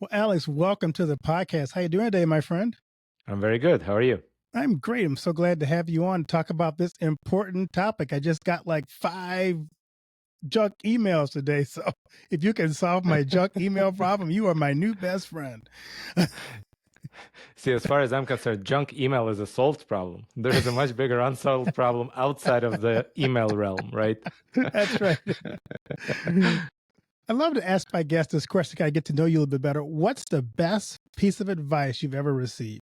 Well, Alex, welcome to the podcast. How you doing today, my friend? I'm very good. How are you? I'm great. I'm so glad to have you on to talk about this important topic. I just got like 5 junk emails today. So if you can solve my junk email problem, you are my new best friend. See, as far as I'm concerned, junk email is a solved problem. There is a much bigger unsolved problem outside of the email realm, right? That's right. I love to ask my guests this question. Can I get to know you a little bit better? What's the best piece of advice you've ever received?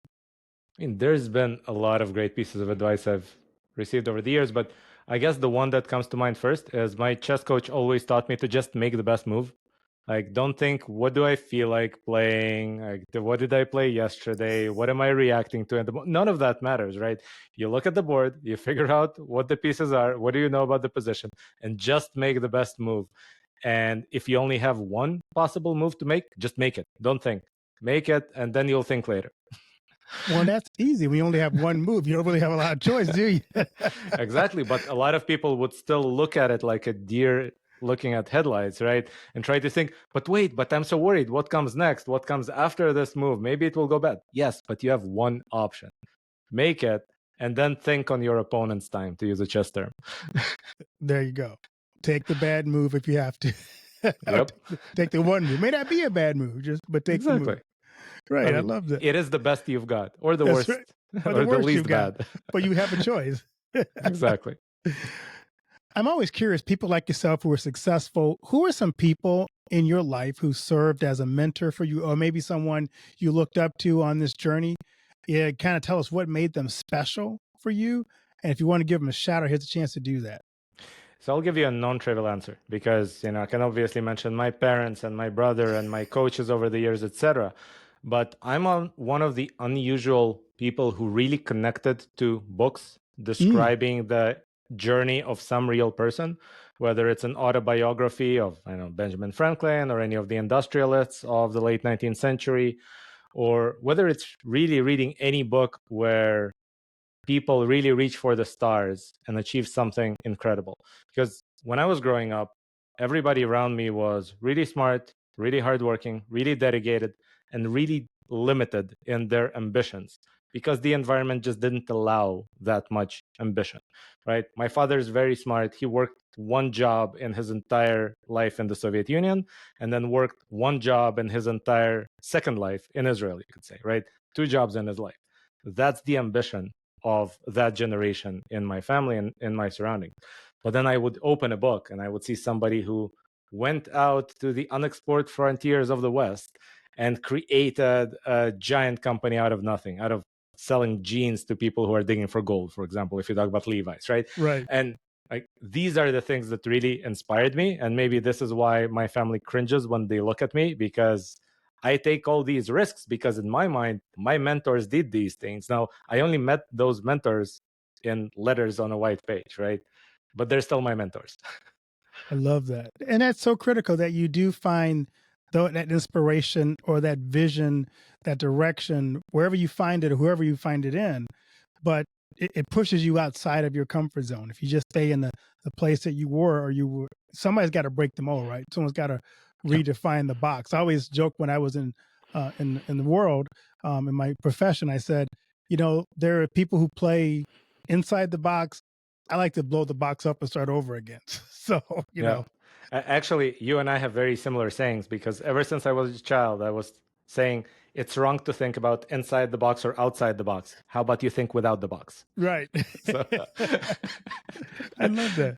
I mean, there's been a lot of great pieces of advice I've received over the years, but I guess the one that comes to mind first is my chess coach always taught me to just make the best move. Like, don't think, what do I feel like playing? Like, what did I play yesterday? What am I reacting to? And none of that matters, right? You look at the board, you figure out what the pieces are, what do you know about the position, and just make the best move. And if you only have one possible move to make, just make it. Don't think. Make it, and then you'll think later. Well, that's easy. We only have one move. You don't really have a lot of choice, do you? Exactly. But a lot of people would still look at it like a deer looking at headlights, right? And try to think, but wait, but I'm so worried. What comes next? What comes after this move? Maybe it will go bad. Yes, but you have one option. Make it, and then think on your opponent's time, to use a chess term. There you go. Take the bad move if you have to. Yep. Take the one move. May not be a bad move, but take the Exactly. move. Right. I mean, love that. it is the best you've got, or the That's worst, right. Or or the the worst least you've got, bad. but you have a choice. Exactly. I'm always curious, people like yourself who are successful, who are some people in your life who served as a mentor for you, or maybe someone you looked up to on this journey? Yeah, kind of tell us what made them special for you. And if you want to give them a shout out, here's a chance to do that. So I'll give you a non-trivial answer because I can obviously mention my parents and my brother and my coaches over the years, etc. But one of the unusual people who really connected to books describing the journey of some real person, whether it's an autobiography of Benjamin Franklin or any of the industrialists of the late 19th century, or whether it's really reading any book where people really reach for the stars and achieve something incredible. Because when I was growing up, everybody around me was really smart, really hardworking, really dedicated, and really limited in their ambitions because the environment just didn't allow that much ambition, right? My father is very smart. He worked one job in his entire life in the Soviet Union and then worked one job in his entire second life in Israel, you could say, right? 2 jobs in his life. That's the ambition of that generation in my family and in my surroundings. But then I would open a book and I would see somebody who went out to the unexplored frontiers of the West and created a giant company out of nothing, out of selling jeans to people who are digging for gold, for example, if you talk about Levi's, right? Right. And like these are the things that really inspired me. And maybe this is why my family cringes when they look at me, because I take all these risks because in my mind, my mentors did these things. Now, I only met those mentors in letters on a white page, right? But they're still my mentors. I love that. And that's so critical that you do find that inspiration or that vision, that direction, wherever you find it or whoever you find it in. But it pushes you outside of your comfort zone. If you just stay in the place that you were or you were, somebody's got to break the mold, right? Someone's got to redefine the box. I always joke when I was in the world, in my profession, I said, there are people who play inside the box. I like to blow the box up and start over again. So, Actually, you and I have very similar sayings because ever since I was a child, I was saying it's wrong to think about inside the box or outside the box. How about you think without the box? Right. So, I love that.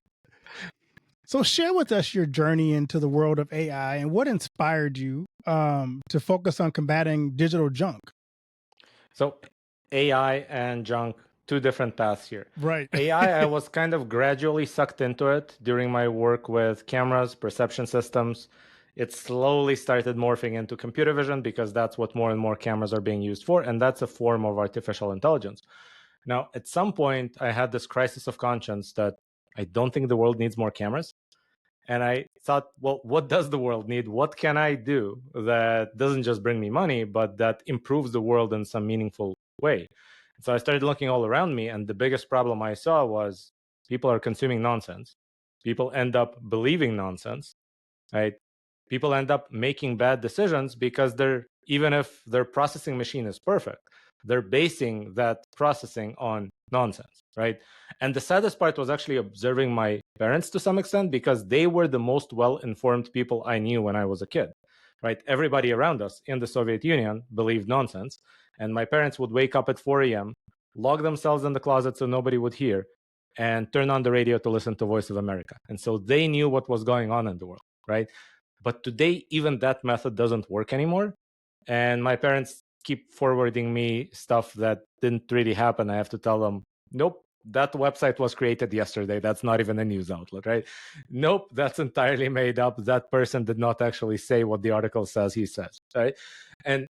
So share with us your journey into the world of AI and what inspired you to focus on combating digital junk. So AI and junk, two different paths here. Right. AI, I was kind of gradually sucked into it during my work with cameras, perception systems. It slowly started morphing into computer vision because that's what more and more cameras are being used for. And that's a form of artificial intelligence. Now, at some point, I had this crisis of conscience that I don't think the world needs more cameras. And I thought, well, what does the world need? What can I do that doesn't just bring me money, but that improves the world in some meaningful way? So I started looking all around me, and the biggest problem I saw was people are consuming nonsense. People end up believing nonsense, right? people end up making bad decisions because even if their processing machine is perfect, they're basing that processing on nonsense, right? And the saddest part was actually observing my parents to some extent, because they were the most well-informed people I knew when I was a kid, right? Everybody around us in the Soviet Union believed nonsense. And my parents would wake up at 4 a.m., lock themselves in the closet so nobody would hear, and turn on the radio to listen to Voice of America. And so they knew what was going on in the world, right? But today, even that method doesn't work anymore. And my parents keep forwarding me stuff that didn't really happen. I have to tell them, nope, that website was created yesterday. That's not even a news outlet, right? Nope, that's entirely made up. That person did not actually say what the article says he says, right? And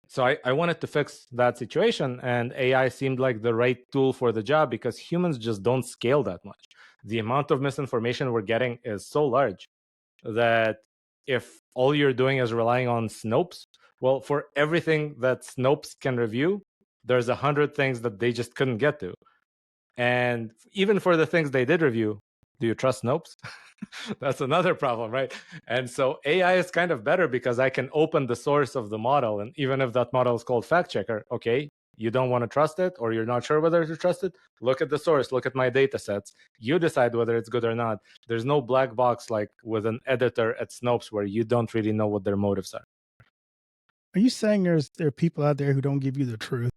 so I wanted to fix that situation, and AI seemed like the right tool for the job because humans just don't scale that much. The amount of misinformation we're getting is so large that if all you're doing is relying on Snopes, well, for everything that Snopes can review, there's 100 things that they just couldn't get to. And even for the things they did review, do you trust Snopes? That's another problem, right? And so AI is kind of better because I can open the source of the model. And even if that model is called fact checker, okay, you don't want to trust it or you're not sure whether to trust it, look at the source, look at my data sets. You decide whether it's good or not. There's no black box like with an editor at Snopes where you don't really know what their motives are. Are you saying there are people out there who don't give you the truth?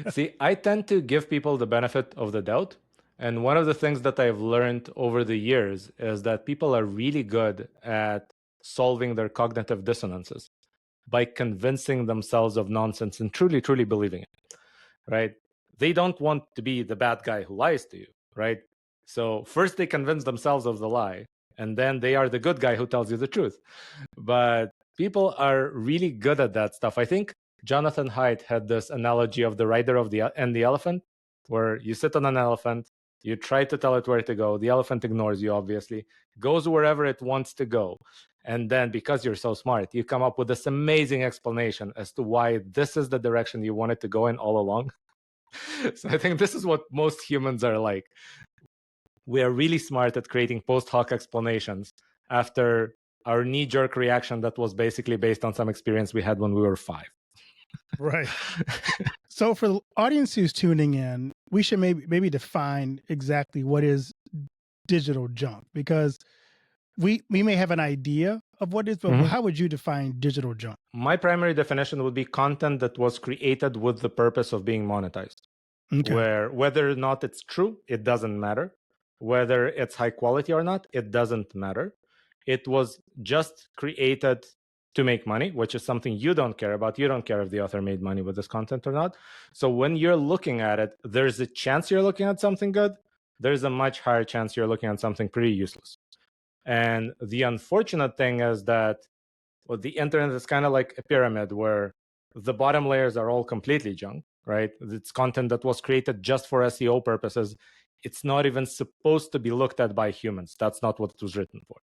See, I tend to give people the benefit of the doubt. And one of the things that I've learned over the years is that people are really good at solving their cognitive dissonances by convincing themselves of nonsense and truly, truly believing it, right? They don't want to be the bad guy who lies to you, right? So first they convince themselves of the lie, and then they are the good guy who tells you the truth. But people are really good at that stuff. I think Jonathan Haidt had this analogy of the rider and the elephant, where you sit on an elephant, you try to tell it where to go. The elephant ignores you, obviously, goes wherever it wants to go. And then because you're so smart, you come up with this amazing explanation as to why this is the direction you wanted to go in all along. So I think this is what most humans are like. We are really smart at creating post hoc explanations after our knee-jerk reaction that was basically based on some experience we had when we were 5. Right. So for the audience who's tuning in, we should maybe define exactly what is digital junk, because we may have an idea of what it is, but how would you define digital junk? My primary definition would be content that was created with the purpose of being monetized. Okay. Where whether or not it's true, it doesn't matter. Whether it's high quality or not, it doesn't matter. It was just created to make money, which is something you don't care about. You don't care if the author made money with this content or not. So when you're looking at it, there's a chance you're looking at something good. There's a much higher chance you're looking at something pretty useless. And the unfortunate thing is that the internet is kind of like a pyramid where the bottom layers are all completely junk, right? It's content that was created just for SEO purposes. It's not even supposed to be looked at by humans. That's not what it was written for.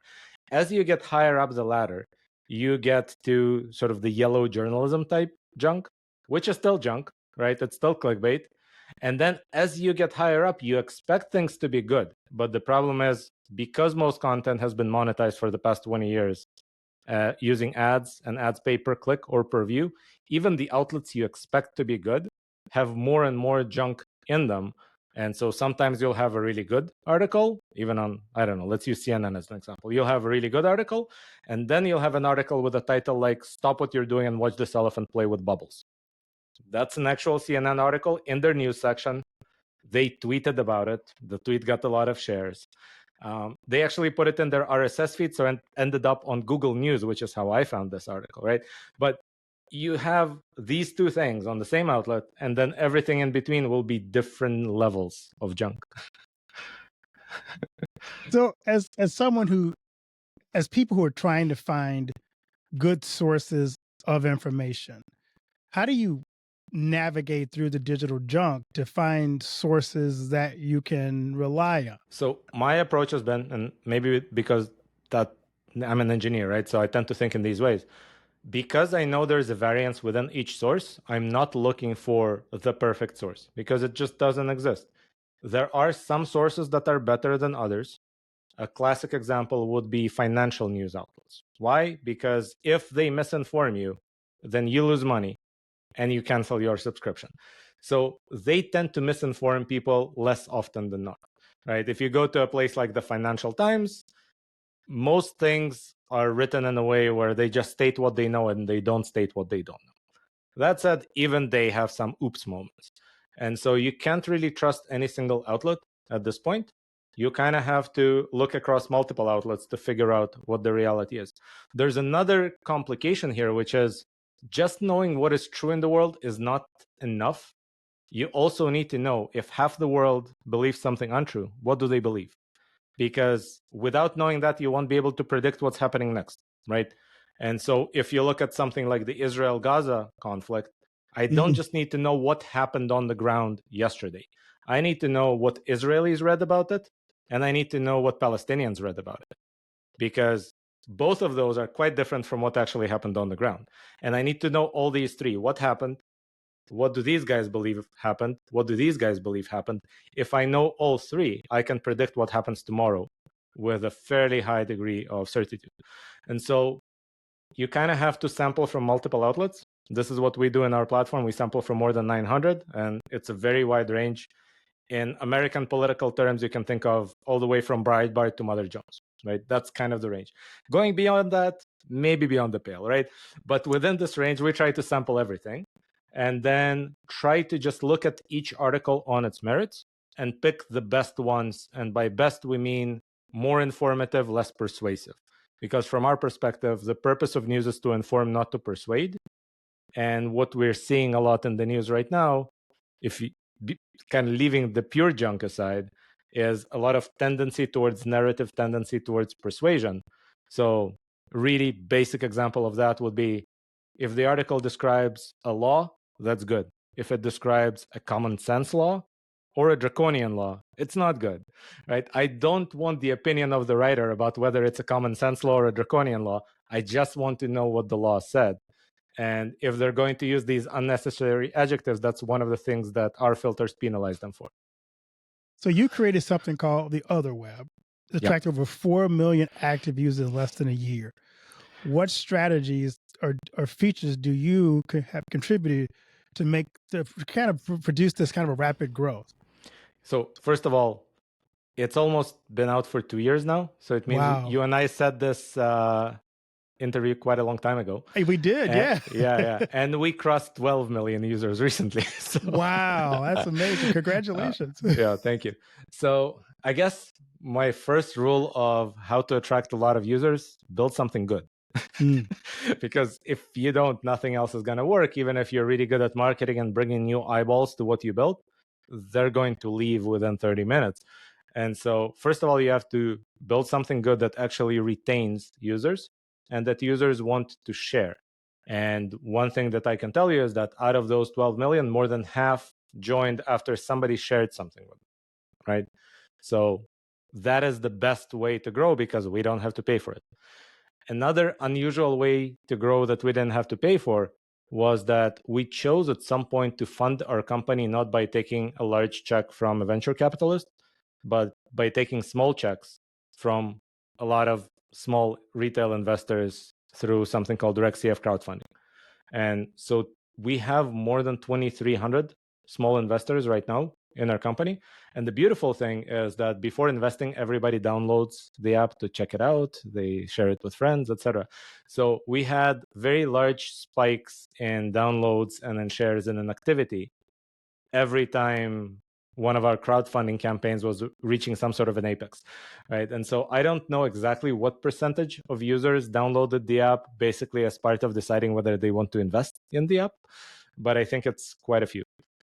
As you get higher up the ladder, you get to sort of the yellow journalism type junk, which is still junk, right? It's still clickbait. And then as you get higher up, you expect things to be good. But the problem is, because most content has been monetized for the past 20 years, using ads and ads pay per click or per view, even the outlets you expect to be good have more and more junk in them. And so sometimes you'll have a really good article, even on, I don't know, let's use CNN as an example. You'll have a really good article, and then you'll have an article with a title like, "Stop what you're doing and watch this elephant play with bubbles." That's an actual CNN article in their news section. They tweeted about it. The tweet got a lot of shares. They actually put it in their RSS feed, so it ended up on Google News, which is how I found this article, right? But you have these two things on the same outlet, and then everything in between will be different levels of junk. So as people who are trying to find good sources of information, how do you navigate through the digital junk to find sources that you can rely on? So my approach has been, and maybe because that I'm an engineer, right? So I tend to think in these ways. Because I know there's a variance within each source, I'm not looking for the perfect source because it just doesn't exist. There are some sources that are better than others. a classic example would be financial news outlets. Why? Because if they misinform you, then you lose money and you cancel your subscription. So they tend to misinform people less often than not, right? If you go to a place like the Financial Times, most things are written in a way where they just state what they know and they don't state what they don't know. That said, even they have some oops moments. And so you can't really trust any single outlet at this point. You kind of have to look across multiple outlets to figure out what the reality is. There's another complication here, which is just knowing what is true in the world is not enough. You also need to know if half the world believes something untrue, what do they believe? Because without knowing that, you won't be able to predict what's happening next, right? And so if you look at something like the Israel-Gaza conflict, I don't just need to know what happened on the ground yesterday. I need to know what Israelis read about it, and I need to know what Palestinians read about it, because both of those are quite different from what actually happened on the ground. And I need to know all these three. What happened? What do these guys believe happened? What do these guys believe happened? If I know all three, I can predict what happens tomorrow with a fairly high degree of certitude. And so you kind of have to sample from multiple outlets. This is what we do in our platform. We sample from more than 900, and it's a very wide range. In American political terms, you can think of all the way from Breitbart to Mother Jones, right? That's kind of the range. Going beyond that, maybe beyond the pale, right? But within this range, we try to sample everything and then try to just look at each article on its merits and pick the best ones. And by best, we mean more informative, less persuasive. Because from our perspective, the purpose of news is to inform, not to persuade. And what we're seeing a lot in the news right now, if you kind of leaving the pure junk aside, is a lot of tendency towards narrative, tendency towards persuasion. So really basic example of that would be if the article describes a law, that's good. If it describes a common sense law or a draconian law, it's not good, right? I don't want the opinion of the writer about whether it's a common sense law or a draconian law. I just want to know what the law said. And if they're going to use these unnecessary adjectives, that's one of the things that our filters penalize them for. So you created something called the Otherweb. It Yep. attracted over 4 million active users in less than a year. What strategies or features do you have contributed to make the kind of produce this kind of a rapid growth? So first of all, it's almost been out for 2 years now. So it means Wow. you and I said this interview quite a long time ago. Hey, we did, yeah. Yeah. And we crossed 12 million users recently. So, wow, that's amazing. Congratulations. Yeah, thank you. So I guess my first rule of how to attract a lot of users, build something good. Because if you don't, nothing else is going to work. Even if you're really good at marketing and bringing new eyeballs to what you built, they're going to leave within 30 minutes. And so first of all, you have to build something good that actually retains users and that users want to share. And one thing that I can tell you is that out of those 12 million, more than half joined after somebody shared something with them, right? So that is the best way to grow because we don't have to pay for it. Another unusual way to grow that we didn't have to pay for was that we chose at some point to fund our company not by taking a large check from a venture capitalist, but by taking small checks from a lot of small retail investors through something called direct CF crowdfunding. And so we have more than 2,300 small investors right now in our company. And the beautiful thing is that before investing, everybody downloads the app to check it out. They share it with friends, etc. So we had very large spikes in downloads and in shares in an activity every time one of our crowdfunding campaigns was reaching some sort of an apex, right? And so I don't know exactly what percentage of users downloaded the app basically as part of deciding whether they want to invest in the app, but I think it's quite a few.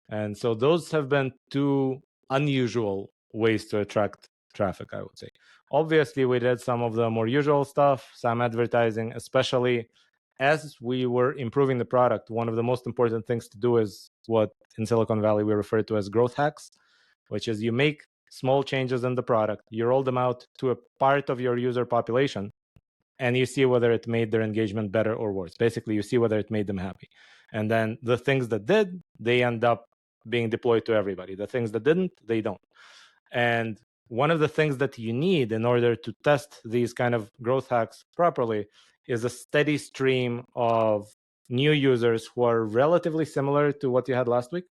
And so those have been two unusual ways to attract traffic, I would say. Obviously, we did some of the more usual stuff, some advertising, especially as we were improving the product. One of the most important things to do is what in Silicon Valley we refer to as growth hacks, which is you make small changes in the product, you roll them out to a part of your user population, and you see whether it made their engagement better or worse. Basically, you see whether it made them happy. And then the things that did, they end up being deployed to everybody. The things that didn't, they don't. And one of the things that you need in order to test these kind of growth hacks properly is a steady stream of new users who are relatively similar to what you had last week.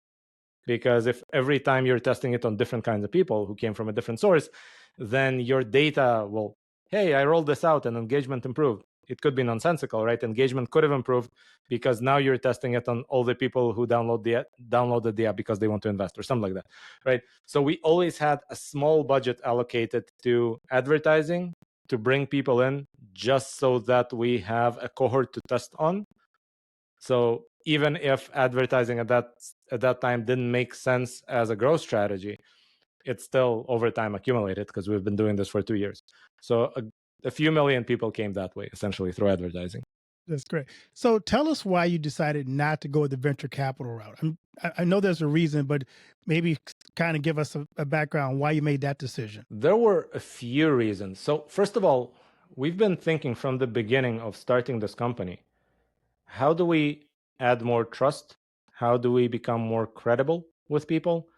Because if every time you're testing it on different kinds of people who came from a different source, then your data will, hey, I rolled this out and engagement improved. It could be nonsensical, right? Engagement could have improved because now you're testing it on all the people who downloaded the app because they want to invest or something like that, right? So we always had a small budget allocated to advertising to bring people in just so that we have a cohort to test on. So even if advertising at that time didn't make sense as a growth strategy, it's still over time accumulated because we've been doing this for 2 years. So a few million people came that way, essentially through advertising. That's great. So tell us why you decided not to go the venture capital route. I know there's a reason, but maybe kind of give us a background why you made that decision. There were a few reasons. So first of all, we've been thinking from the beginning of starting this company, how do we add more trust? How do we become more credible with people?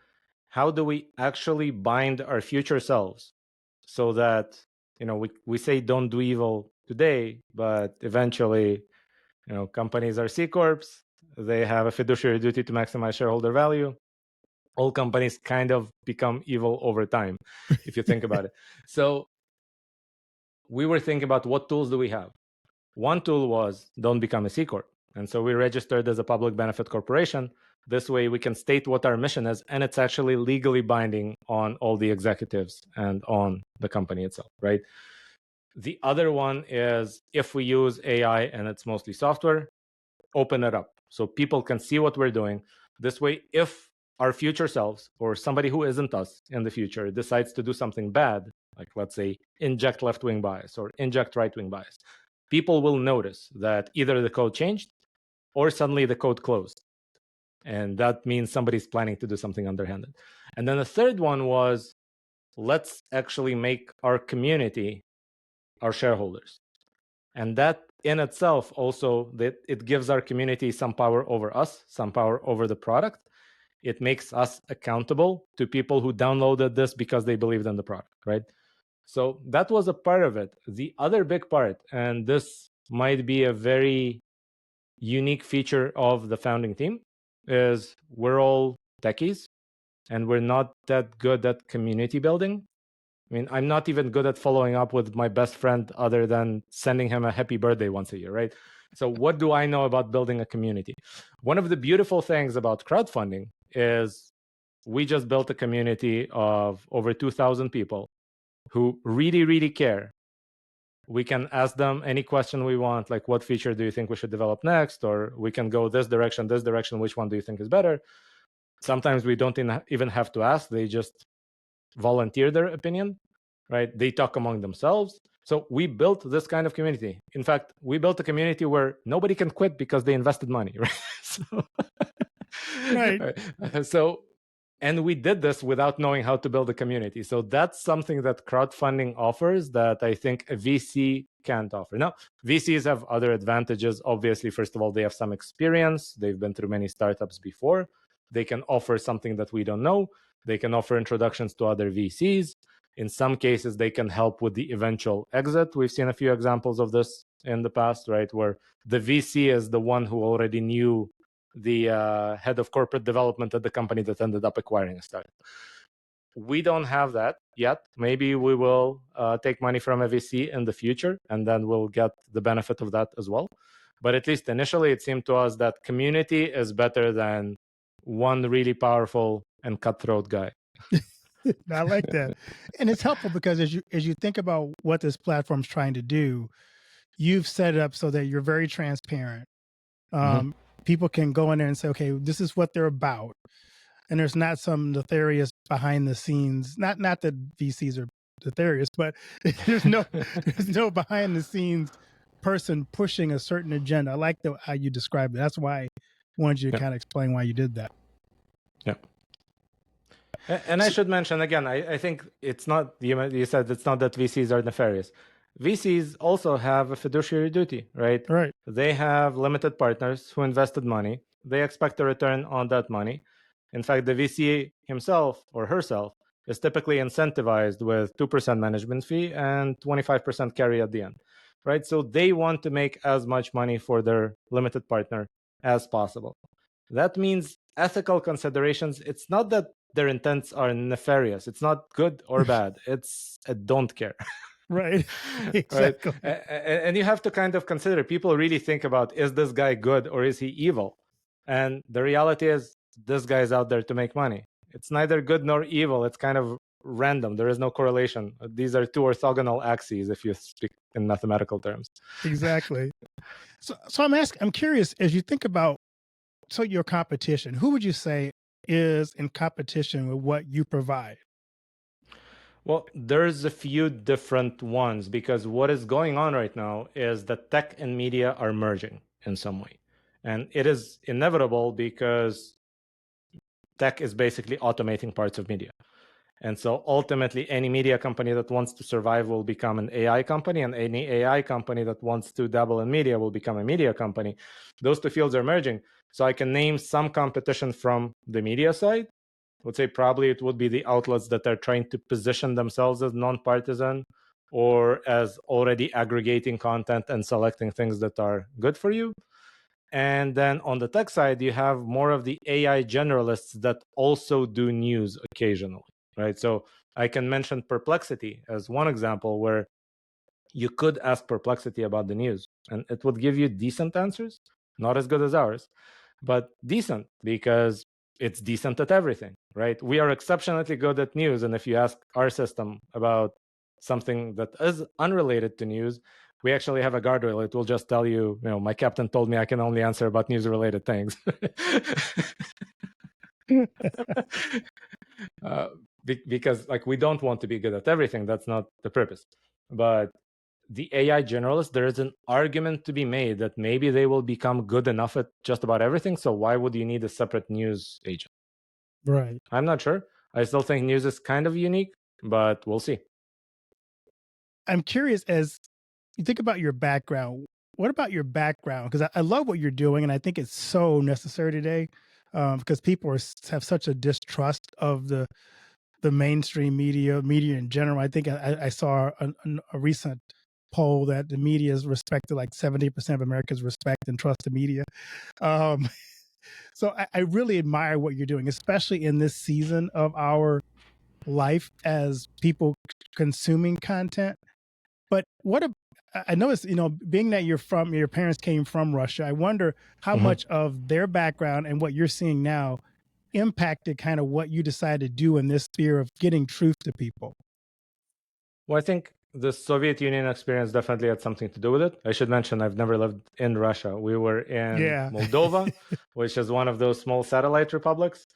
How do we actually bind our future selves so that, we say don't do evil today, but eventually, companies are C corps, they have a fiduciary duty to maximize shareholder value. All companies kind of become evil over time, if you think about it. So we were thinking about what tools do we have. One tool was don't become a C corp. And so we registered as a public benefit corporation. This way we can state what our mission is, and it's actually legally binding on all the executives and on the company itself, right? The other one is if we use AI and it's mostly software, open it up so people can see what we're doing. This way, if our future selves or somebody who isn't us in the future decides to do something bad, like let's say inject left-wing bias or inject right-wing bias, people will notice that either the code changed or suddenly the code closed. And that means somebody's planning to do something underhanded. And then the third one was, let's actually make our community our shareholders. And that in itself also, that it gives our community some power over us, some power over the product. It makes us accountable to people who downloaded this because they believed in the product, right? So that was a part of it. The other big part, and this might be a very unique feature of the founding team, is we're all techies and we're not that good at community building. I mean, I'm not even good at following up with my best friend other than sending him a happy birthday once a year, right? So what do I know about building a community? One of the beautiful things about crowdfunding is we just built a community of over 2,000 people who really, really care. We can ask them any question we want, like what feature do you think we should develop next? Or we can go this direction, which one do you think is better? Sometimes we don't even have to ask, they just volunteer their opinion, right? They talk among themselves. So we built this kind of community. In fact, we built a community where nobody can quit because they invested money, right? Right. So, and we did this without knowing how to build a community. So that's something that crowdfunding offers that I think a VC can't offer. Now, VCs have other advantages. Obviously, first of all, they have some experience. They've been through many startups before. They can offer something that we don't know. They can offer introductions to other VCs. In some cases, they can help with the eventual exit. We've seen a few examples of this in the past, right? Where the VC is the one who already knew the head of corporate development at the company that ended up acquiring a startup. We don't have that yet. Maybe we will take money from a VC in the future, and then we'll get the benefit of that as well. But at least initially, it seemed to us that community is better than one really powerful and cutthroat guy. I like that. And it's helpful because as you think about what this platform's trying to do, you've set it up so that you're very transparent. Mhm. People can go in there and say, okay, this is what they're about. And there's not some nefarious behind the scenes, not that VCs are nefarious, but there's no behind the scenes person pushing a certain agenda. I like how you described it. That's why I wanted you to Yeah. kind of explain why you did that. Yeah. And I should mention again, I think it's not, you said it's not that VCs are nefarious. VCs also have a fiduciary duty, right? Right. They have limited partners who invested money. They expect a return on that money. In fact, the VC himself or herself is typically incentivized with 2% management fee and 25% carry at the end, right? So they want to make as much money for their limited partner as possible. That means ethical considerations. It's not that their intents are nefarious. It's not good or bad. It's a don't care. Right. Right. Exactly. And you have to kind of consider, people really think about, is this guy good or is he evil? And the reality is, this guy is out there to make money. It's neither good nor evil. It's kind of random. There is no correlation. These are two orthogonal axes, if you speak in mathematical terms. Exactly. So I'm curious, as you think about your competition, who would you say is in competition with what you provide? Well, there's a few different ones, because what is going on right now is that tech and media are merging in some way. And it is inevitable because tech is basically automating parts of media. And so ultimately, any media company that wants to survive will become an AI company, and any AI company that wants to dabble in media will become a media company. Those two fields are merging. So I can name some competition from the media side. I would say probably it would be the outlets that are trying to position themselves as nonpartisan or as already aggregating content and selecting things that are good for you. And then on the tech side, you have more of the AI generalists that also do news occasionally, right? So I can mention Perplexity as one example, where you could ask Perplexity about the news and it would give you decent answers, not as good as ours, but decent, because it's decent at everything, right? We are exceptionally good at news. And if you ask our system about something that is unrelated to news, we actually have a guardrail. It will just tell you, my captain told me I can only answer about news related things. uh, because like, we don't want to be good at everything. That's not the purpose. But the AI generalists, there is an argument to be made that maybe they will become good enough at just about everything. So why would you need a separate news agent? Right. I'm not sure. I still think news is kind of unique, but we'll see. I'm curious, as you think about your background, what about your background? Because I love what you're doing, and I think it's so necessary today, because people have such a distrust of the mainstream media in general. I think I saw a recent poll that the media is respected, like 70% of Americans respect and trust the media. Um, so I really admire what you're doing, especially in this season of our life as people consuming content. But I know it's, being that your parents came from Russia, I wonder how Mhm. much of their background and what you're seeing now impacted kind of what you decided to do in this sphere of getting truth to people. Well, I think the Soviet Union experience definitely had something to do with it. I should mention I've never lived in Russia. We were in Yeah. Moldova, which is one of those small satellite republics.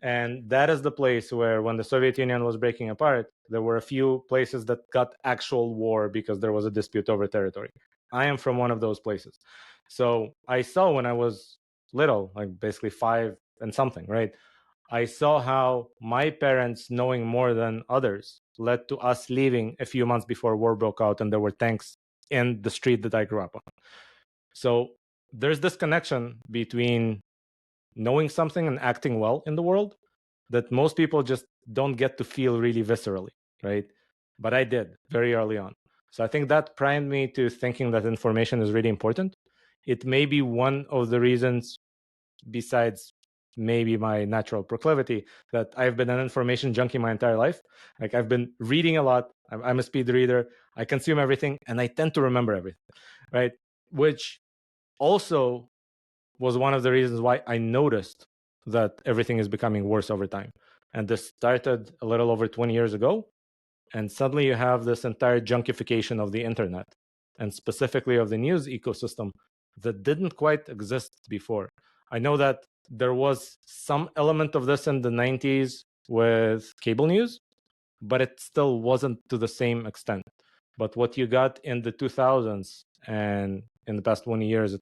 And that is the place where, when the Soviet Union was breaking apart, there were a few places that got actual war because there was a dispute over territory. I am from one of those places. So I saw, when I was little, like basically 5 and something, right? I saw how my parents knowing more than others led to us leaving a few months before war broke out, and there were tanks in the street that I grew up on. So there's this connection between knowing something and acting well in the world that most people just don't get to feel really viscerally, right? But I did very early on. So I think that primed me to thinking that information is really important. It may be one of the reasons, besides maybe my natural proclivity, that I've been an information junkie my entire life. Like, I've been reading a lot. I'm a speed reader. I consume everything, and I tend to remember everything, right? Which also was one of the reasons why I noticed that everything is becoming worse over time. And this started a little over 20 years ago. And suddenly you have this entire junkification of the internet, and specifically of the news ecosystem, that didn't quite exist before. I know that there was some element of this in the 90s with cable news, but it still wasn't to the same extent. But what you got in the 2000s and in the past 20 years, it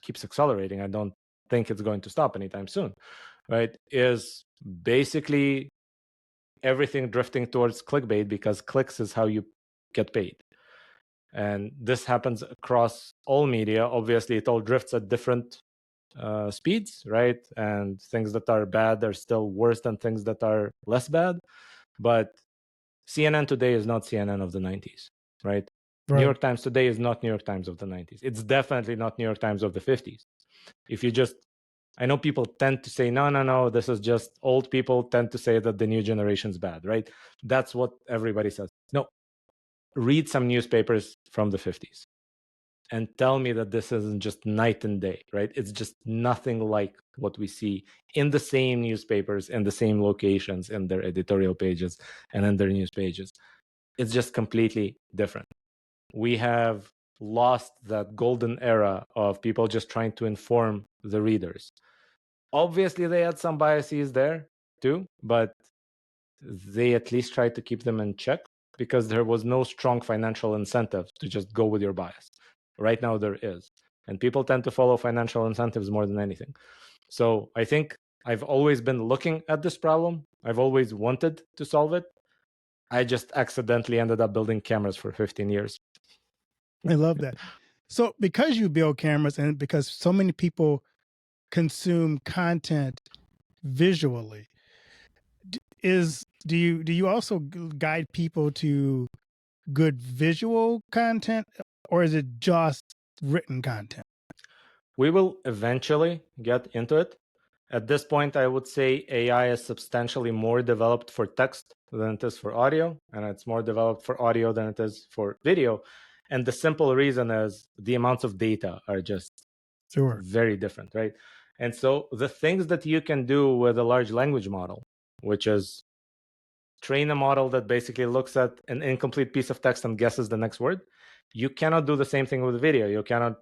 keeps accelerating. I don't think it's going to stop anytime soon, right? Is basically everything drifting towards clickbait, because clicks is how you get paid. And this happens across all media. Obviously, it all drifts at different speeds, right? And things that are bad are still worse than things that are less bad. But CNN today is not CNN of the 90s, right? New Right. York Times today is not New York Times of the 90s. It's definitely not New York Times of the 50s. If you just, I know people tend to say, no, this is just old people tend to say that the new generation's bad, right? That's what everybody says. No, read some newspapers from the 50s and tell me that this isn't just night and day, right? It's just nothing like what we see in the same newspapers, in the same locations, in their editorial pages and in their news pages. It's just completely different. We have lost that golden era of people just trying to inform the readers. Obviously, they had some biases there too, but they at least tried to keep them in check because there was no strong financial incentive to just go with your bias. Right now, there is. And people tend to follow financial incentives more than anything. So I think I've always been looking at this problem. I've always wanted to solve it. I just accidentally ended up building cameras for 15 years. I love that. So because you build cameras and because so many people consume content visually, do you also guide people to good visual content, or is it just written content? We will eventually get into it. At this point, I would say AI is substantially more developed for text than it is for audio, and it's more developed for audio than it is for video. And the simple reason is the amounts of data are just Sure. very different, right? And so the things that you can do with a large language model, which is train a model that basically looks at an incomplete piece of text and guesses the next word, you cannot do the same thing with video. You cannot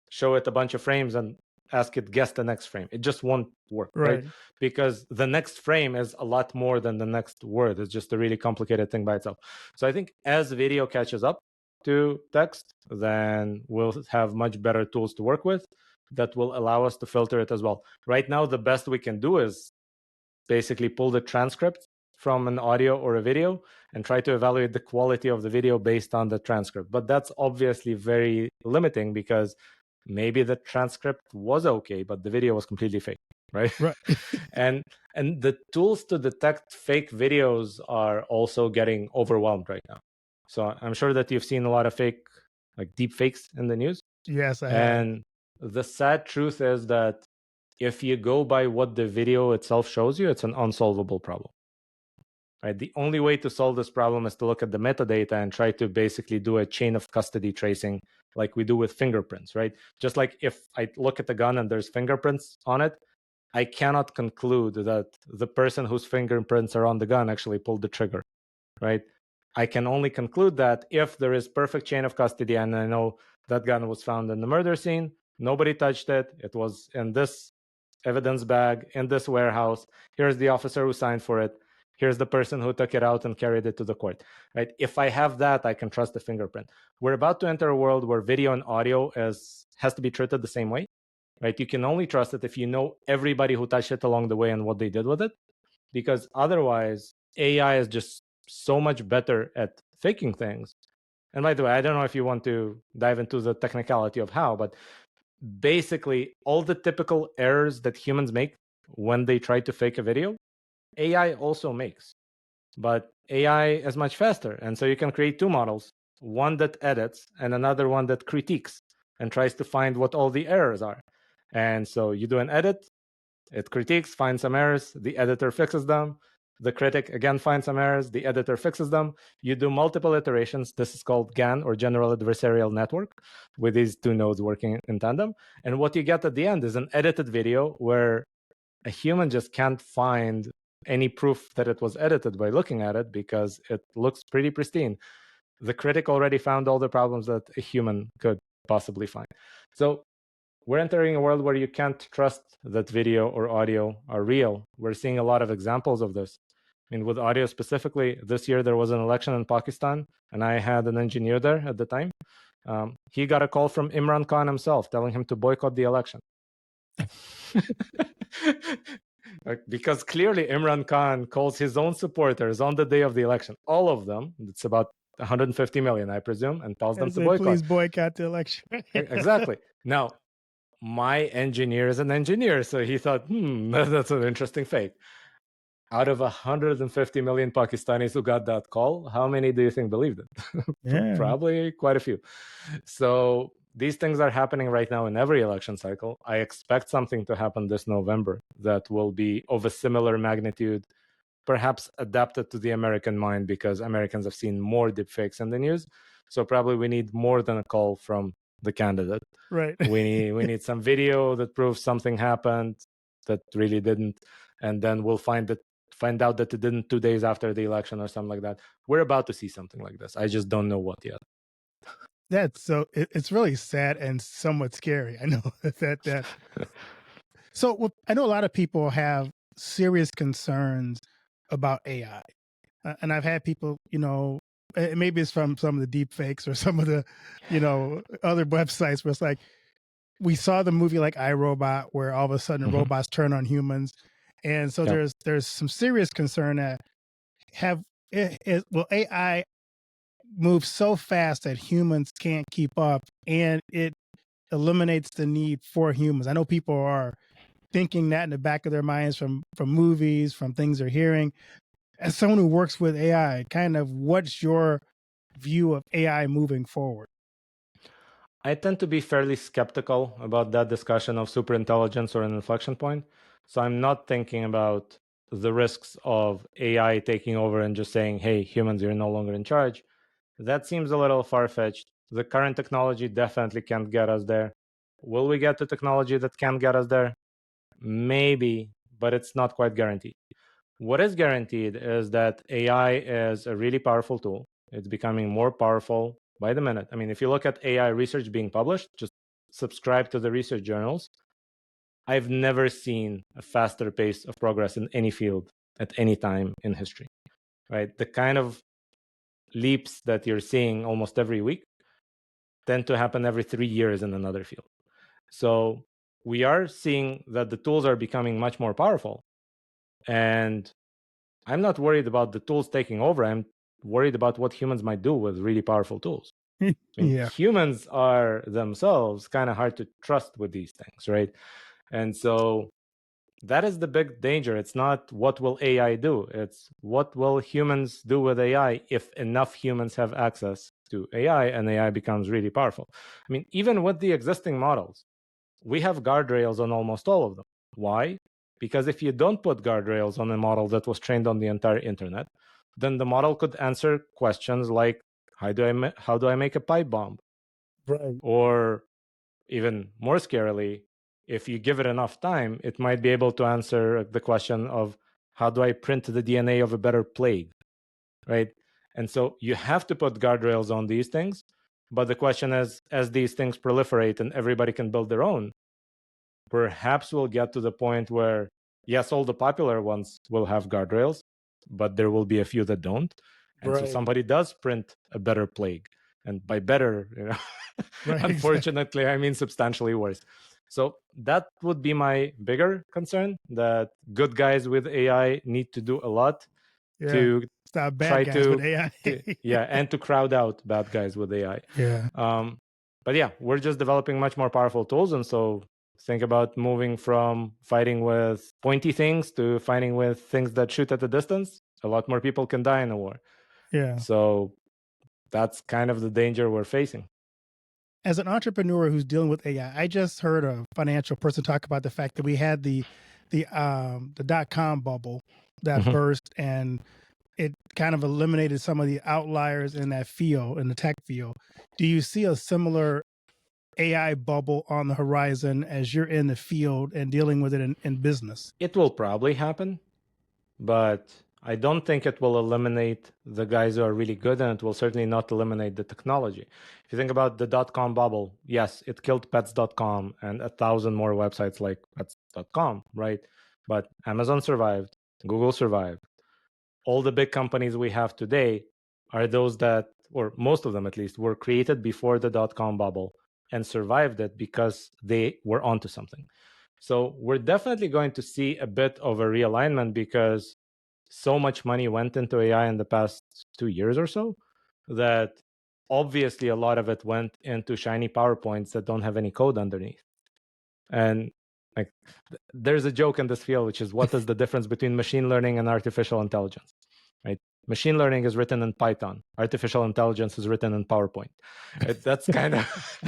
show it a bunch of frames and ask it guess the next frame. It just won't work, right? Right. Because the next frame is a lot more than the next word. It's just a really complicated thing by itself. So I think as video catches up to text, then we'll have much better tools to work with that will allow us to filter it as well. Right now, the best we can do is basically pull the transcript from an audio or a video and try to evaluate the quality of the video based on the transcript. But that's obviously very limiting because maybe the transcript was okay, but the video was completely fake, right? Right. and the tools to detect fake videos are also getting overwhelmed right now. So I'm sure that you've seen a lot of fake, like deep fakes in the news. Yes, I have. And the sad truth is that if you go by what the video itself shows you, it's an unsolvable problem. Right? The only way to solve this problem is to look at the metadata and try to basically do a chain of custody tracing like we do with fingerprints, right? Just like if I look at the gun and there's fingerprints on it, I cannot conclude that the person whose fingerprints are on the gun actually pulled the trigger, right? I can only conclude that if there is perfect chain of custody and I know that gun was found in the murder scene, nobody touched it, it was in this evidence bag in this warehouse, here's the officer who signed for it, here's the person who took it out and carried it to the court, right? If I have that, I can trust the fingerprint. We're about to enter a world where video and audio has to be treated the same way, right? You can only trust it if you know everybody who touched it along the way and what they did with it, because otherwise AI is just so much better at faking things. And by the way, I don't know if you want to dive into the technicality of how, but basically all the typical errors that humans make when they try to fake a video, AI also makes. But AI is much faster. And so you can create two models, one that edits and another one that critiques and tries to find what all the errors are. And so you do an edit, it critiques, finds some errors, the editor fixes them. The critic again finds some errors, the editor fixes them. You do multiple iterations. This is called GAN, or General Adversarial Network, with these two nodes working in tandem. And what you get at the end is an edited video where a human just can't find any proof that it was edited by looking at it because it looks pretty pristine. The critic already found all the problems that a human could possibly find. So we're entering a world where you can't trust that video or audio are real. We're seeing a lot of examples of this. I mean, with audio specifically, this year there was an election in Pakistan, and I had an engineer there at the time. He got a call from Imran Khan himself telling him to boycott the election. Because clearly Imran Khan calls his own supporters on the day of the election, all of them, it's about 150 million, I presume, and tells them And to say, boycott. please boycott the election. Exactly. Now, my engineer is an engineer, so he thought, that's an interesting fake. out of 150 million Pakistanis who got that call, how many do you think believed it? Yeah. Probably quite a few. So these things are happening right now in every election cycle. I expect something to happen this November that will be of a similar magnitude, perhaps adapted to the American mind, because Americans have seen more deepfakes in the news. So probably we need more than a call from the candidate. Right. We need some video that proves something happened that really didn't, and then we'll find out that it didn't 2 days after the election or something like that. We're about to see something like this. I just don't know what yet. That's so it's really sad and somewhat scary. I know that. So I know a lot of people have serious concerns about AI. And I've had people, maybe it's from some of the deep fakes or some of the, other websites where it's like, we saw the movie like iRobot where all of a sudden Mhm. robots turn on humans. And so Yeah. there's some serious concern that will AI move so fast that humans can't keep up, and it eliminates the need for humans. I know people are thinking that in the back of their minds from movies, from things they're hearing. As someone who works with AI, kind of what's your view of AI moving forward? I tend to be fairly skeptical about that discussion of superintelligence or an inflection point. So I'm not thinking about the risks of AI taking over and just saying, hey, humans, you're no longer in charge. That seems a little far fetched. The current technology definitely can't get us there. Will we get the technology that can get us there? Maybe, but it's not quite guaranteed. What is guaranteed is that AI is a really powerful tool. It's becoming more powerful by the minute. I mean, if you look at AI research being published, just subscribe to the research journals. I've never seen a faster pace of progress in any field at any time in history, right? The kind of leaps that you're seeing almost every week tend to happen every 3 years in another field. So we are seeing that the tools are becoming much more powerful. And I'm not worried about the tools taking over. I'm worried about what humans might do with really powerful tools. I mean, Yeah. humans are themselves kind of hard to trust with these things, right? And so that is the big danger. It's not what will AI do, it's what will humans do with AI if enough humans have access to AI and AI becomes really powerful. I mean, even with the existing models, we have guardrails on almost all of them. Why? Because if you don't put guardrails on a model that was trained on the entire internet, then the model could answer questions like, how do I make a pipe bomb? Right. Or even more scarily, if you give it enough time, it might be able to answer the question of, how do I print the DNA of a better plague? Right? And so you have to put guardrails on these things. But the question is, as these things proliferate and everybody can build their own, perhaps we'll get to the point where, yes, all the popular ones will have guardrails, but there will be a few that don't. And so Right. somebody does print a better plague. And by better, Right. Exactly. unfortunately, I mean substantially worse. So that would be my bigger concern, that good guys with AI need to do a lot Yeah. to Stop bad try guys with to, AI. yeah, and to crowd out bad guys with AI. Yeah. But yeah, we're just developing much more powerful tools. And so think about moving from fighting with pointy things to fighting with things that shoot at a distance. A lot more people can die in a war. Yeah. So that's kind of the danger we're facing. As an entrepreneur who's dealing with AI, I just heard a financial person talk about the fact that we had the dot-com bubble that Mhm. burst, and it kind of eliminated some of the outliers in that field, in the tech field. Do you see a similar AI bubble on the horizon as you're in the field and dealing with it in business? It will probably happen, but I don't think it will eliminate the guys who are really good, and it will certainly not eliminate the technology. If you think about the dot-com bubble, yes, it killed pets.com and 1,000 more websites like pets.com, right? But Amazon survived, Google survived. All the big companies we have today are those that, or most of them at least, were created before the dot-com bubble and survived it because they were onto something. So we're definitely going to see a bit of a realignment, because so much money went into AI in the past 2 years or so that obviously a lot of it went into shiny PowerPoints that don't have any code underneath. And Like, there's a joke in this field, which is, what is the difference between machine learning and artificial intelligence, right? Machine learning is written in Python. Artificial intelligence is written in PowerPoint. That's kind of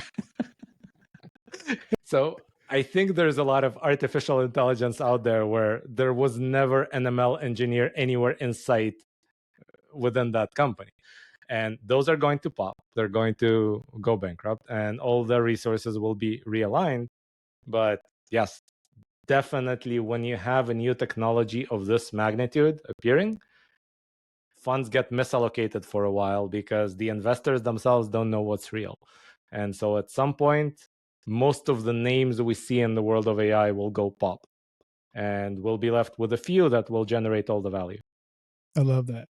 so I think there's a lot of artificial intelligence out there where there was never an ML engineer anywhere in sight within that company. And those are going to pop. They're going to go bankrupt, and all the resources will be realigned. But yes, definitely when you have a new technology of this magnitude appearing, funds get misallocated for a while because the investors themselves don't know what's real. And so at some point, most of the names we see in the world of AI will go pop, and we'll be left with a few that will generate all the value. I love that.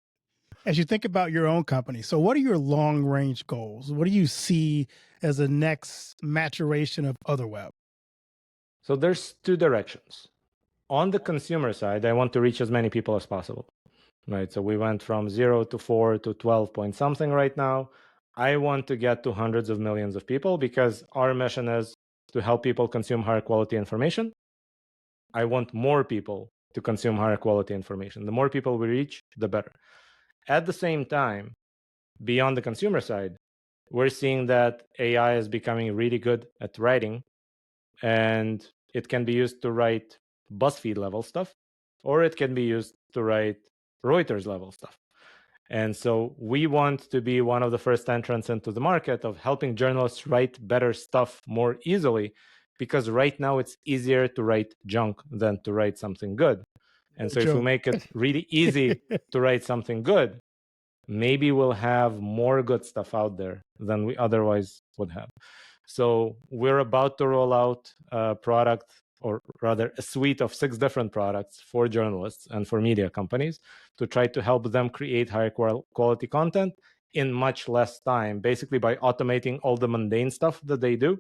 As you think about your own company, so what are your long range goals? What do you see as the next maturation of Otherweb? So there's two directions. On the consumer side, I want to reach as many people as possible, right? So we went from 0 to 4 to 12 point something right now. I want to get to hundreds of millions of people because our mission is to help people consume higher quality information. I want more people to consume higher quality information. The more people we reach, the better. At the same time, beyond the consumer side, we're seeing that AI is becoming really good at writing, and it can be used to write BuzzFeed level stuff, or it can be used to write Reuters level stuff. And so we want to be one of the first entrants into the market of helping journalists write better stuff more easily, because right now it's easier to write junk than to write something good. And so if we Joke. make it really easy to write something good, maybe we'll have more good stuff out there than we otherwise would have. So we're about to roll out a product, or rather a suite of 6 different products for journalists and for media companies to try to help them create higher quality content in much less time, basically by automating all the mundane stuff that they do,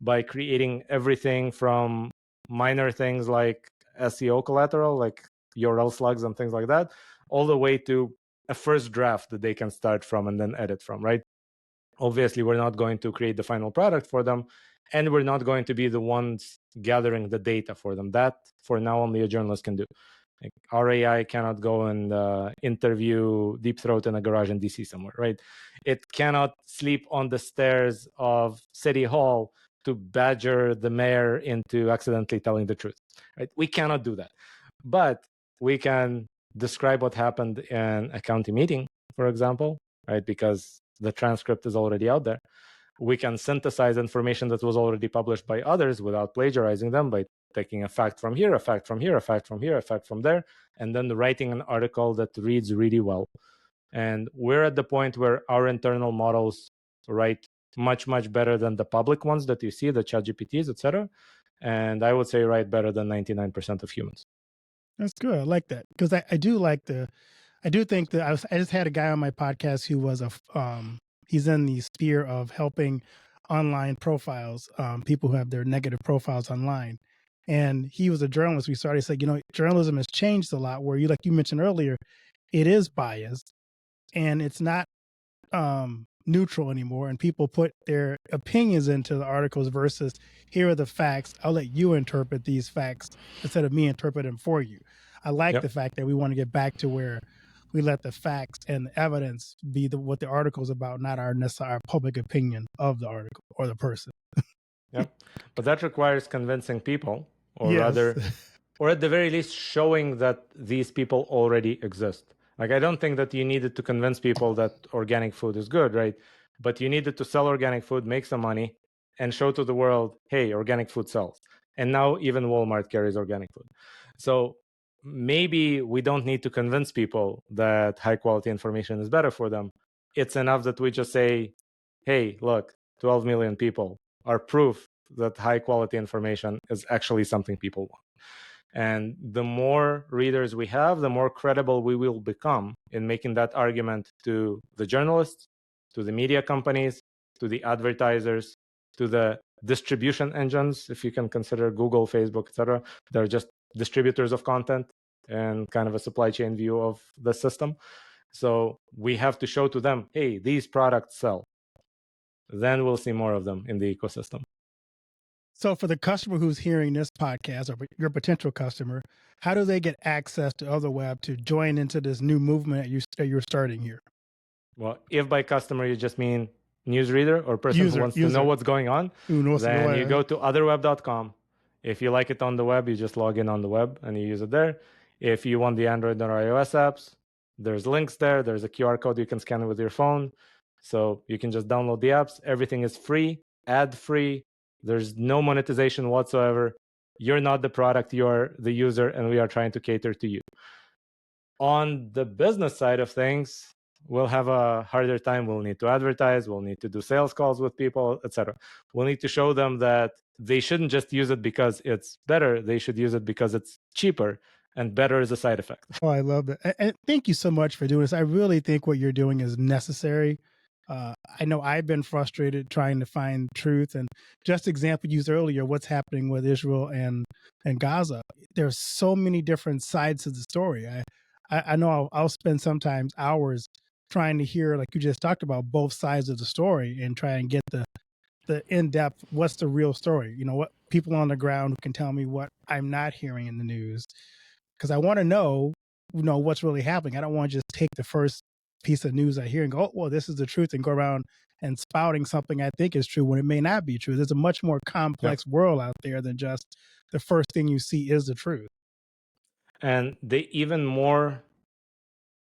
by creating everything from minor things like SEO collateral, like URL slugs and things like that, all the way to a first draft that they can start from and then edit from, right? Obviously, we're not going to create the final product for them, and we're not going to be the ones gathering the data for them. That, for now, only a journalist can do. Like, our AI cannot go and interview Deep Throat in a garage in DC somewhere, right? It cannot sleep on the stairs of City Hall to badger the mayor into accidentally telling the truth, right? We cannot do that. But we can describe what happened in a county meeting, for example, right? Because the transcript is already out there. We can synthesize information that was already published by others without plagiarizing them, by taking a fact from here, a fact from here, a fact from here, a fact from there, and then writing an article that reads really well. And we're at the point where our internal models write much, much better than the public ones that you see, the ChatGPTs, etc. And I would say write better than 99% of humans. That's good. I like that because I do like I do think that I just had a guy on my podcast who was he's in the sphere of helping online profiles, people who have their negative profiles online. And he was a journalist. We started saying, journalism has changed a lot where like you mentioned earlier, it is biased and it's not neutral anymore, and people put their opinions into the articles versus here are the facts. I'll let you interpret these facts instead of me interpret them for you. I like the fact that we want to get back to where we let the facts and the evidence be what the article is about, not our public opinion of the article or the person. Yeah, but that requires convincing people, or Yes. rather, or at the very least, showing that these people already exist. Like, I don't think that you needed to convince people that organic food is good, right? But you needed to sell organic food, make some money, and show to the world, hey, organic food sells. And now even Walmart carries organic food. So maybe we don't need to convince people that high quality information is better for them. It's enough that we just say, hey, look, 12 million people are proof that high quality information is actually something people want. And the more readers we have, the more credible we will become in making that argument to the journalists, to the media companies, to the advertisers, to the distribution engines, if you can consider Google, Facebook, etc. They're just distributors of content and kind of a supply chain view of the system. So we have to show to them, hey, these products sell. Then we'll see more of them in the ecosystem. So for the customer who's hearing this podcast or your potential customer, how do they get access to Otherweb to join into this new movement that you're starting here? Well, if by customer you just mean newsreader or person who User, wants to know user. what's going on, Who knows the then you way? go to otherweb.com. If you like it on the web, you just log in on the web and you use it there. If you want the Android or iOS apps, there's links there. There's a QR code you can scan with your phone. So you can just download the apps. Everything is free, ad free. There's no monetization whatsoever. You're not the product, you're the user, and we are trying to cater to you. On the business side of things, we'll have a harder time. We'll need to advertise, we'll need to do sales calls with people, etc. We'll need to show them that they shouldn't just use it because it's better, they should use it because it's cheaper, and better is a side effect. Oh, I love that. And thank you so much for doing this. I really think what you're doing is necessary. I know I've been frustrated trying to find truth, and just example used earlier, what's happening with Israel and Gaza. There's so many different sides to the story. I know I'll spend sometimes hours trying to hear, like you just talked about, both sides of the story and try and get the in depth. What's the real story? You know, what people on the ground who can tell me what I'm not hearing in the news, because I want to know, what's really happening. I don't want to just take the first piece of news I hear and go, oh, well, this is the truth, and go around and spouting something I think is true when it may not be true. There's a much more Yeah. complex world out there than just the first thing you see is the truth. And the even more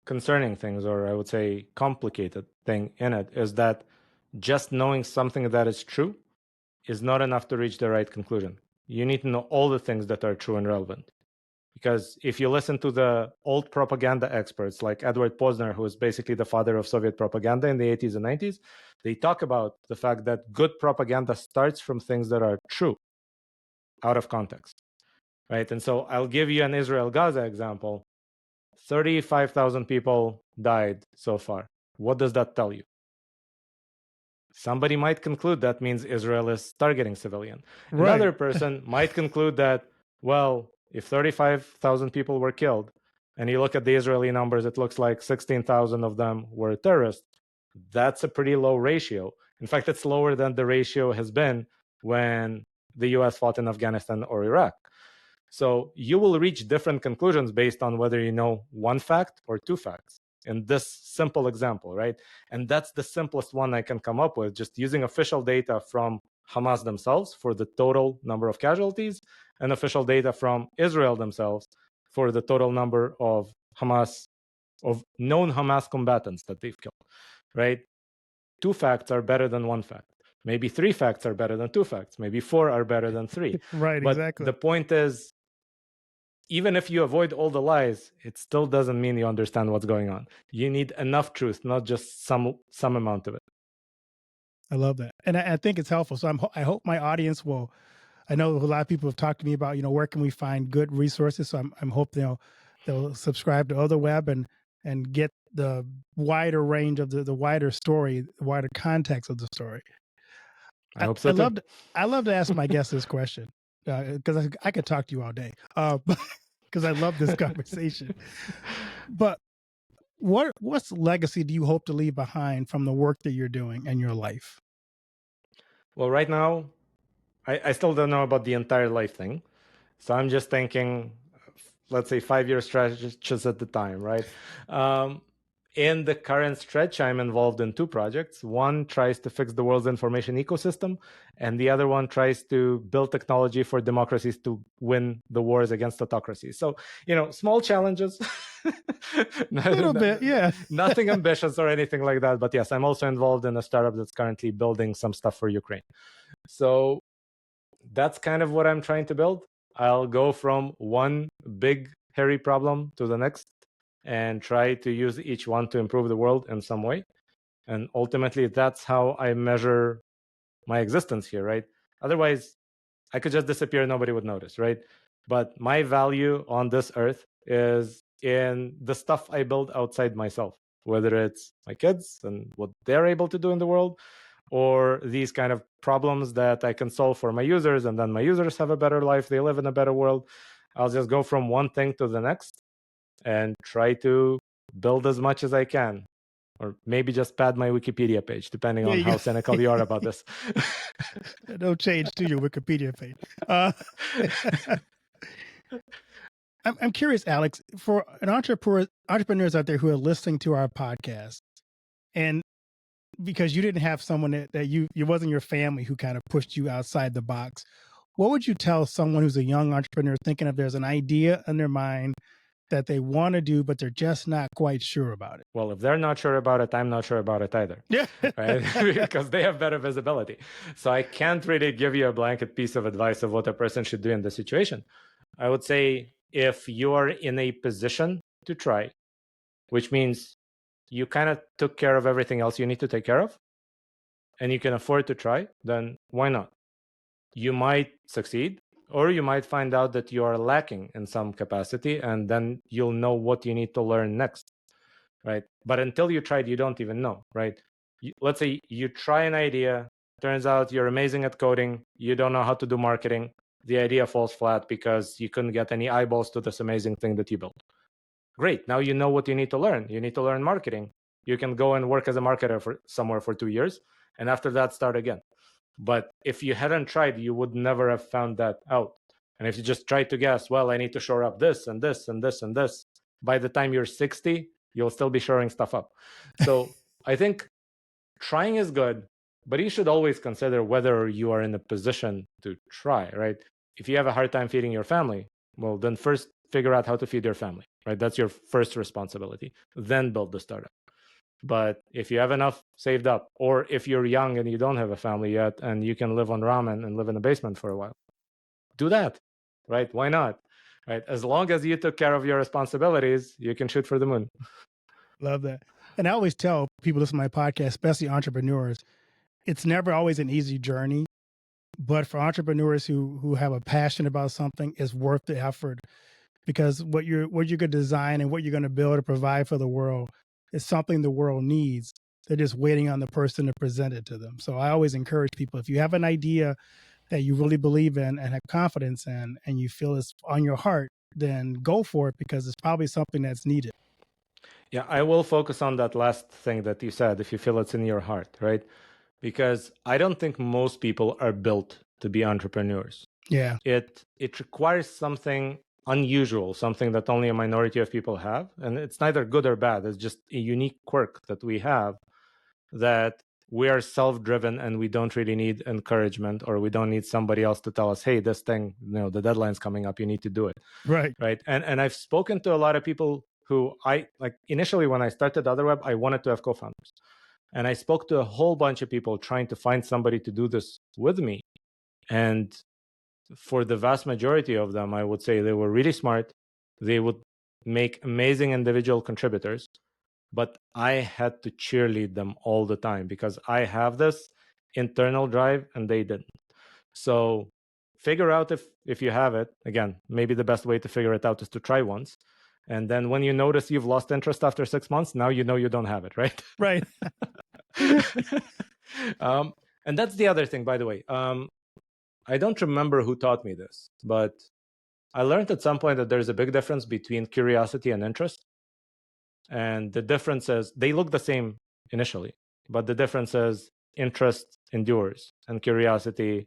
concerning things, or I would say complicated thing in it, is that just knowing something that is true is not enough to reach the right conclusion. You need to know all the things that are true and relevant. Because if you listen to the old propaganda experts like Edward Posner, who is basically the father of Soviet propaganda in the 80s and 90s, they talk about the fact that good propaganda starts from things that are true out of context, right? And so I'll give you an Israel-Gaza example. 35,000 people died so far. What does that tell you? Somebody might conclude that means Israel is targeting civilian. Right. Another person might conclude that, well, if 35,000 people were killed, and you look at the Israeli numbers, it looks like 16,000 of them were terrorists. That's a pretty low ratio. In fact, it's lower than the ratio has been when the US fought in Afghanistan or Iraq. So you will reach different conclusions based on whether you know one fact or two facts in this simple example, right? And that's the simplest one I can come up with, just using official data from Hamas themselves for the total number of casualties and official data from Israel themselves for the total number of known Hamas combatants that they've killed, right? Two facts are better than one fact. Maybe three facts are better than two facts. Maybe four are better than three. Right, But exactly. the point is, even if you avoid all the lies, it still doesn't mean you understand what's going on. You need enough truth, not just some amount of it. I love that. And I think it's helpful. So I hope my audience will, I know a lot of people have talked to me about, where can we find good resources. So I'm hoping they'll subscribe to Otherweb and get the wider range of the wider story, the wider context of the story. I hope so too. I love to ask my guests this question, because I could talk to you all day, because I love this conversation. But what's legacy do you hope to leave behind from the work that you're doing in your life? Well, right now, I still don't know about the entire life thing. So I'm just thinking, let's say 5-year stretches at the time, right? In the current stretch, I'm involved in two projects. One tries to fix the world's information ecosystem, and the other one tries to build technology for democracies to win the wars against autocracies. So, small challenges. A little bit, yeah. Nothing ambitious or anything like that. But yes, I'm also involved in a startup that's currently building some stuff for Ukraine. So that's kind of what I'm trying to build. I'll go from one big, hairy problem to the next and try to use each one to improve the world in some way. And ultimately, that's how I measure my existence here, right? Otherwise, I could just disappear, nobody would notice, right? But my value on this earth is in the stuff I build outside myself, whether it's my kids and what they're able to do in the world, or these kind of problems that I can solve for my users, and then my users have a better life, they live in a better world. I'll just go from one thing to the next and try to build as much as I can or maybe just pad my Wikipedia page, depending on how cynical you are about this. No change to your Wikipedia page. I'm curious, Alex, for an entrepreneurs out there who are listening to our podcast, and because you didn't have someone that you wasn't your family who kind of pushed you outside the box, what would you tell someone who's a young entrepreneur thinking if there's an idea in their mind that they want to do, but they're just not quite sure about it? Well, if they're not sure about it, I'm not sure about it either. Yeah. Right? Because they have better visibility. So I can't really give you a blanket piece of advice of what a person should do in this situation. I would say if you are in a position to try, which means you kind of took care of everything else you need to take care of, and you can afford to try, then why not? You might succeed, or you might find out that you are lacking in some capacity, and then you'll know what you need to learn next, right? But until you tried, you don't even know, right? Let's say you try an idea, turns out you're amazing at coding, you don't know how to do marketing, the idea falls flat because you couldn't get any eyeballs to this amazing thing that you built. Great, now you know what you need to learn. You need to learn marketing. You can go and work as a marketer for somewhere for 2 years, and after that, start again. But if you hadn't tried, you would never have found that out. And if you just tried to guess, well, I need to shore up this and this and this and this, by the time you're 60, you'll still be shoring stuff up. So I think trying is good, but you should always consider whether you are in a position to try, right? If you have a hard time feeding your family, well, then first figure out how to feed your family, right? That's your first responsibility. Then build the startup. But if you have enough saved up, or if you're young and you don't have a family yet and you can live on ramen and live in a basement for a while, do that, right? Why not? Right? As long as you took care of your responsibilities, you can shoot for the moon. Love that. And I always tell people listening to my podcast, especially entrepreneurs, it's never always an easy journey. But for entrepreneurs who have a passion about something, it's worth the effort, because what you're going to design and what you're going to build or provide for the world is something the world needs. They're just waiting on the person to present it to them. So I always encourage people, if you have an idea that you really believe in and have confidence in, and you feel it's on your heart, then go for it, because it's probably something that's needed. Yeah, I will focus on that last thing that you said, if you feel it's in your heart, right? Because I don't think most people are built to be entrepreneurs. Yeah. It requires something unusual, something that only a minority of people have. And it's neither good or bad. It's just a unique quirk that we have, that we are self-driven and we don't really need encouragement, or we don't need somebody else to tell us, hey, this thing, the deadline's coming up, you need to do it. Right. And I've spoken to a lot of people who initially when I started Otherweb, I wanted to have co-founders. And I spoke to a whole bunch of people trying to find somebody to do this with me. And for the vast majority of them, I would say they were really smart. They would make amazing individual contributors, but I had to cheerlead them all the time because I have this internal drive and they didn't. So figure out if you have it. Again, maybe the best way to figure it out is to try once. And then when you notice you've lost interest after 6 months, now you know you don't have it, right? Right. And that's the other thing, by the way. I don't remember who taught me this, but I learned at some point that there's a big difference between curiosity and interest. And the difference is they look the same initially, but the difference is interest endures and curiosity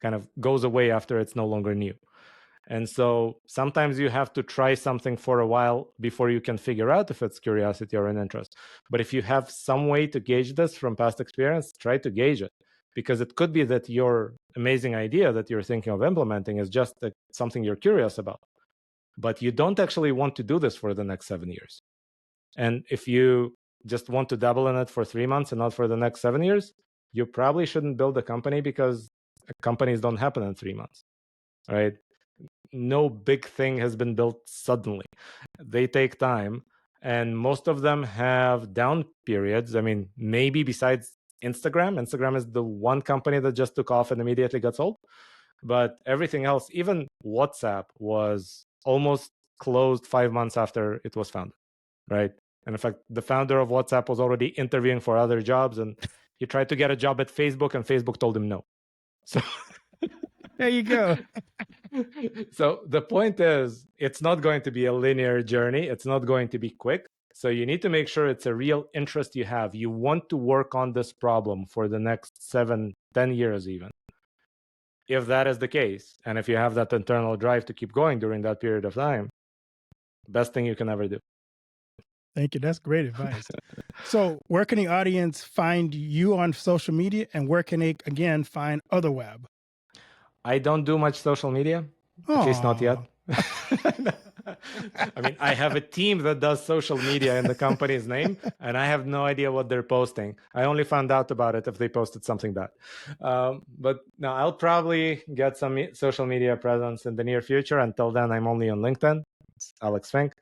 kind of goes away after it's no longer new. And so sometimes you have to try something for a while before you can figure out if it's curiosity or an interest. But if you have some way to gauge this from past experience, try to gauge it, because it could be that your amazing idea that you're thinking of implementing is just something you're curious about, but you don't actually want to do this for the next 7 years. And if you just want to dabble in it for 3 months and not for the next 7 years, you probably shouldn't build a company, because companies don't happen in 3 months, right? No big thing has been built suddenly. They take time, and most of them have down periods. I mean, maybe besides Instagram is the one company that just took off and immediately got sold. But everything else, even WhatsApp, was almost closed 5 months after it was founded, right? And in fact, the founder of WhatsApp was already interviewing for other jobs, and he tried to get a job at Facebook, and Facebook told him no. So there you go. So the point is, it's not going to be a linear journey. It's not going to be quick. So you need to make sure it's a real interest you have. You want to work on this problem for the next 7, 10 years even. If that is the case, and if you have that internal drive to keep going during that period of time, best thing you can ever do. Thank you. That's great advice. So where can the audience find you on social media, and where can they, again, find Otherweb? I don't do much social media, at least not yet. I mean, I have a team that does social media in the company's name, and I have no idea what they're posting. I only found out about it if they posted something bad. But no, I'll probably get some social media presence in the near future. Until then, I'm only on LinkedIn. It's Alex Fink.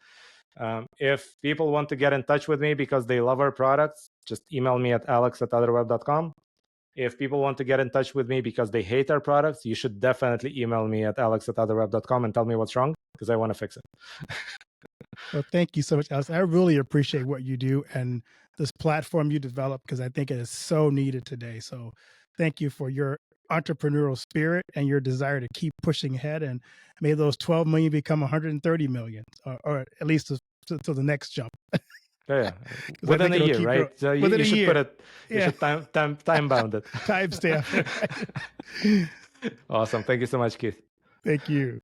If people want to get in touch with me because they love our products, just email me at alex@otherweb.com. If people want to get in touch with me because they hate our products, you should definitely email me at alex@otherweb.com and tell me what's wrong, because I want to fix it. Well, thank you so much, Alex. I really appreciate what you do and this platform you developed, because I think it is so needed today. So thank you for your entrepreneurial spirit and your desire to keep pushing ahead. And may those 12 million become 130 million, or at least to the next jump. Yeah, 'Cause I within think a it'll year, keep right? So within you a should put year. it, you should time bound it. Timestamp. Awesome. Thank you so much, Keith. Thank you.